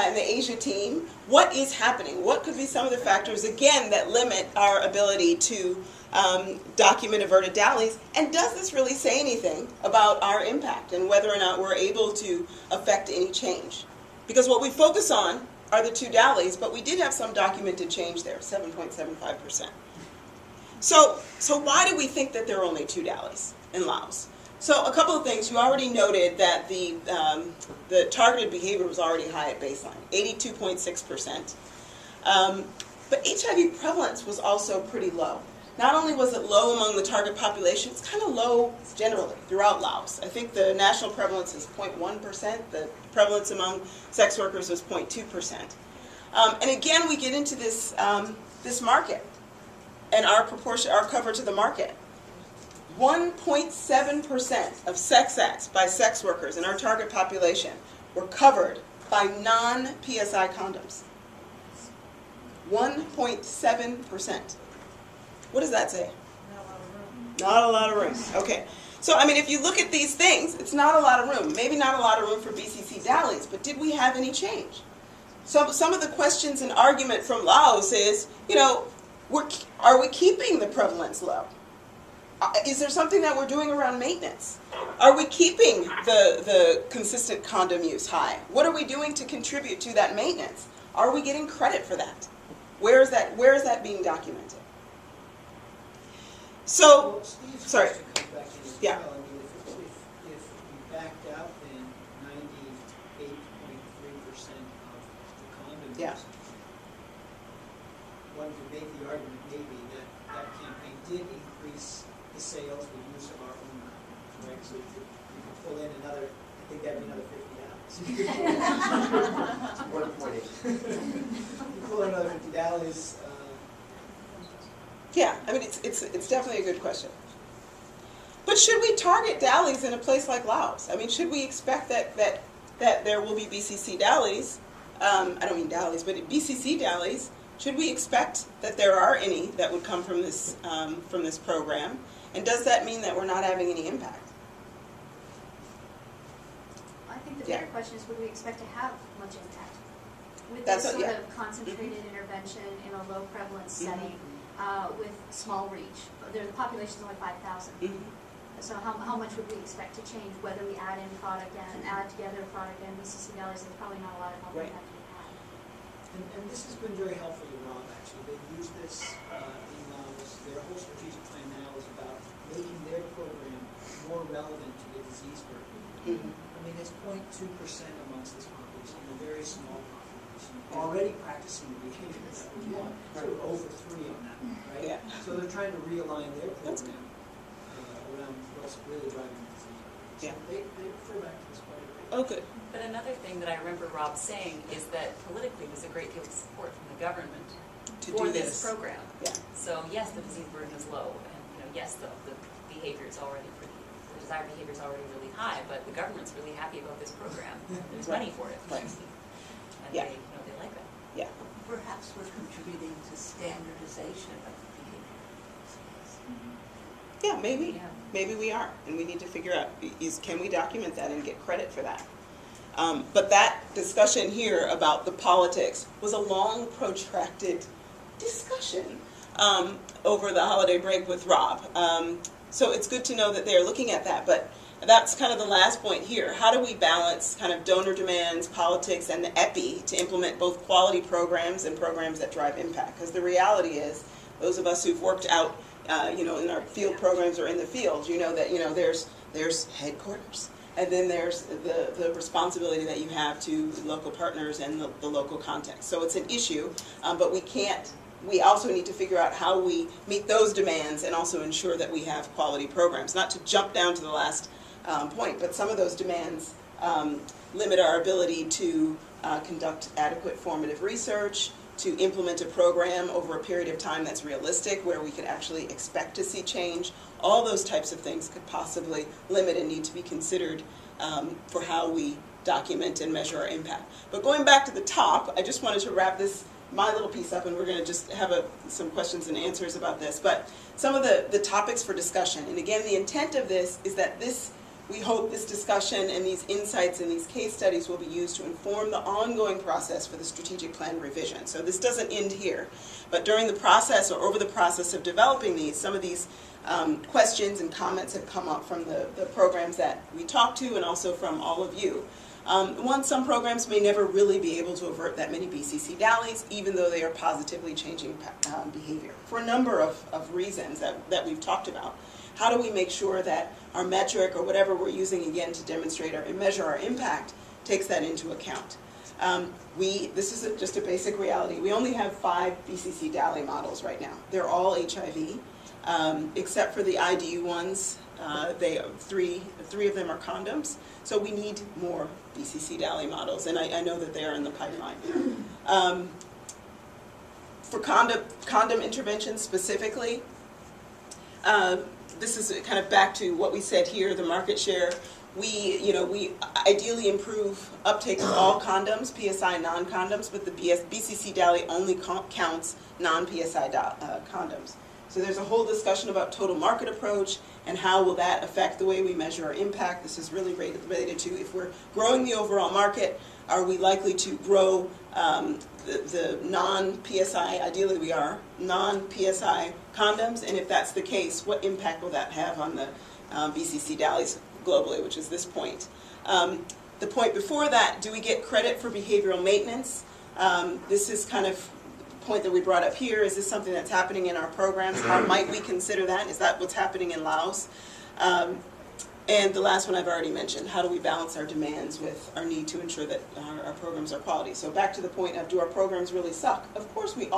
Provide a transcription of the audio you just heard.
and the Asia team, what is happening? What could be some of the factors, again, that limit our ability to document averted DALIs? And does this really say anything about our impact and whether or not we're able to affect any change? Because what we focus on are the 2 DALIs, but we did have some documented change there, 7.75%. So why do we think that there are only 2 DALIs in Laos? So a couple of things. You already noted that the targeted behavior was already high at baseline, 82.6%. But HIV prevalence was also pretty low. Not only was it low among the target population, it's kind of low generally throughout Laos. I think the national prevalence is 0.1%. The prevalence among sex workers was 0.2%. And again, we get into this, this market and our coverage of the market. 1.7% of sex acts by sex workers in our target population were covered by non-PSI condoms. 1.7%. What does that say? Not a lot of room. Okay. So, I mean, if you look at these things, it's not a lot of room. Maybe not a lot of room for BCC DALIs, but did we have any change? So, some of the questions and argument from Laos is, you know, are we keeping the prevalence low? Is there something that we're doing around maintenance? Are we keeping the consistent condom use high? What are we doing to contribute to that maintenance? Are we getting credit for that? Where is that being documented? So, well, Steve's sorry. question comes back in as Yeah. well. I mean, if we backed out then 98.3% of the condom Yeah. use, one could make the argument maybe that campaign did increase the sales, the use of our own condoms, right? So you could pull in another, I think that'd be another 50 dollars. 1.8. You pull in another 50 dollars. Yeah, I mean, it's definitely a good question. But should we target DALIs in a place like Laos? I mean, should we expect that there will be BCC DALIs? I don't mean DALIs, but BCC DALIs. Should we expect that there are any that would come from this program? And does that mean that we're not having any impact? I think the bigger question is, would we expect to have much impact? With That's this what- sort yeah. of concentrated intervention in a low prevalence Mhm. setting with small reach. The population is only 5,000. So how much would we expect to change, whether we add in product and add together product and BCC values? There's probably not a lot of help Right. impact to be had. And this has been very helpful to Rob, actually. They've used this in Laos. Their whole strategic plan now is about making their program more relevant to the disease burden. I mean, it's 0.2% amongst this population, a very small population, already practicing the behavior that we want. So we're over 3 on that, right? Yeah. So they're trying to realign their That's program around what's really driving the disease. So Yeah. they refer back to this quite a bit. Oh, good. But another thing that I remember Rob saying is that politically there's a great deal of support from the government To for do this program. Yeah. So yes, the disease burden is low, and yes, the behavior is already the desired behavior is already really high, but the government's really happy about this program. There's money for it. Right. And Yeah. they like it. Yeah. Perhaps we're contributing to standardization of behavior. Yeah, maybe. Yeah. Maybe we are, and we need to figure out, can we document that and get credit for that? But that discussion here about the politics was a long, protracted discussion over the holiday break with Rob. So it's good to know that they're looking at that, but that's kind of the last point here. How do we balance kind of donor demands, politics, and the EPI to implement both quality programs and programs that drive impact? Because the reality is, those of us who've worked out in our field programs or in the field, you know that there's headquarters, and then there's the responsibility that you have to local partners and the local context. So it's an issue, but we also need to figure out how we meet those demands and also ensure that we have quality programs. Not to jump down to the last point, but some of those demands limit our ability to conduct adequate formative research, to implement a program over a period of time that's realistic, where we could actually expect to see change. All those types of things could possibly limit and need to be considered for how we document and measure our impact. But going back to the top, I just wanted to wrap my little piece up, and we're going to just have some questions and answers about this. But some of the topics for discussion, and again, the intent of this is that this We hope this discussion and these insights and these case studies will be used to inform the ongoing process for the strategic plan revision. So this doesn't end here, but during the process or over the process of developing these, some of these questions and comments have come up from the programs that we talked to and also from all of you. Some programs may never really be able to avert that many BCC DALYs, even though they are positively changing behavior, for a number of reasons that we've talked about. How do we make sure that our metric or whatever we're using again to demonstrate or measure our impact takes that into account? This is just a basic reality. We only have 5 BCC DALY models right now. They're all HIV, except for the IDU ones. Three of them are condoms. So we need more BCC DALY models, and I know that they are in the pipeline. For condom interventions specifically, this is kind of back to what we said here, the market share. We ideally improve uptake of all condoms, PSI non-condoms, but the BCC DALY only counts non-PSI condoms. So there's a whole discussion about total market approach and how will that affect the way we measure our impact. This is really related to if we're growing the overall market, are we likely to grow the non-PSI, ideally we are, non-PSI condoms, and if that's the case, what impact will that have on the BCC DALYs globally, which is this point. The point before that, do we get credit for behavioral maintenance? This is kind of the point that we brought up here. Is this something that's happening in our programs? How might we consider that? Is that what's happening in Laos? And the last one I've already mentioned, how do we balance our demands with our need to ensure that our programs are quality? So back to the point of, do our programs really suck? Of course we all